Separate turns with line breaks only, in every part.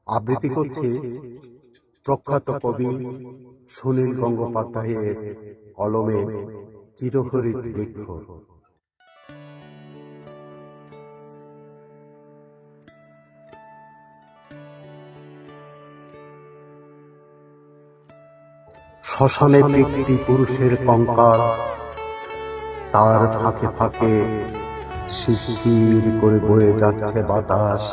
আবৃত্তি করছে প্রখ্যাত কবি সুনীল গঙ্গোপাধ্যায়ের কলমে চিরহরিৎ বৃক্ষ। শ্মশানে পিতৃপুরুষের কঙ্কাল, তার ফাঁকে ফাঁকে শিরশির করে বয়ে যাচ্ছে বাতাস।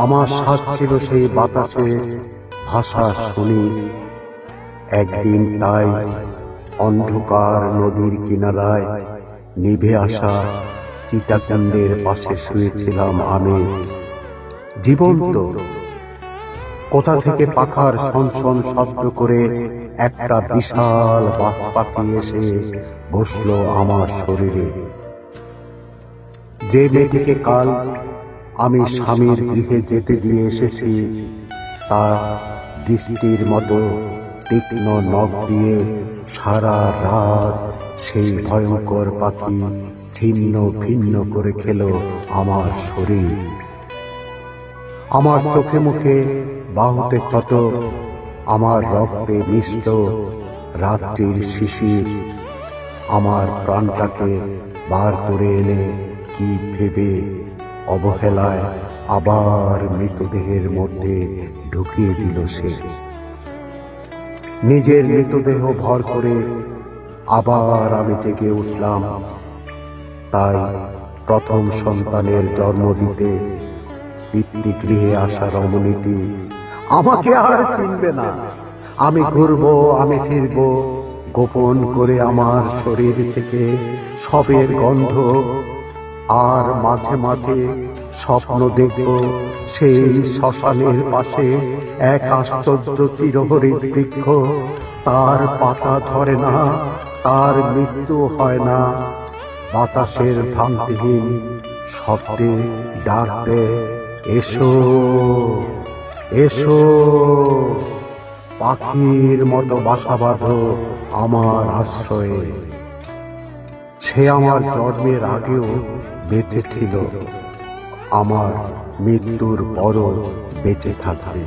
আমার স্বাদ ছিল সেই বাতাসের ভাষা শুনি। একদিন তাই অন্ধকার নদীর কিনারায় নিভে আসা চিতাকুণ্ডের পাশে শুয়েছিলাম আমি, জীবন্ত। কোথা থেকে পাখার সনসন শব্দ করে একটা বিশাল বাজ পাখি এসে বসলো আমার শরীরে। যে মেয়েটিকে কাল আমি স্বামীর গৃহে যেতে দিয়ে এসেছি, তার দৃষ্টির মতো তীক্ষ্ণ নখ দিয়ে সারা রাত সেই ভয়ঙ্কর পাখি ছিন্ন ভিন্ন করে খেল আমার শরীর। আমার চোখে মুখে বাহুতে ক্ষত, আমার রক্তে মিষ্ট রাত্রির শিশির। আমার প্রাণটাকে বার করে এনে কি ভেবে অবহেলায় আবার মৃতদেহের মধ্যে ঢুকিয়ে দিল সে। নিজের মৃতদেহ ভর করে আবার আমি জেগে উঠলাম। তাই প্রথম সন্তানের জন্ম দিতে পিতৃগৃহে আসা রমণীটি আমাকে আর চিনবে না। আমি ঘুরবো, আমি ফিরবো, গোপন করে আমার শরীর থেকে শবের গন্ধ। আর মাঝে মাঝে স্বপ্ন দেখব সেই শ্মশানের পাশে এক আশ্চর্য চিরহরিৎ বৃক্ষ। তার পাতা ধরে না, তার মৃত্যু হয় না, বাতাসের ভ্রান্তিহীন শব্দে ডাক দেয়, এসো এসো, পাখির মতো বাসা বাঁধো আমার আশ্রয়ে। সে আমার জন্মের আগেও বেঁচে ছিল, আমার মৃত্যুর পরও বেঁচে থাকবে।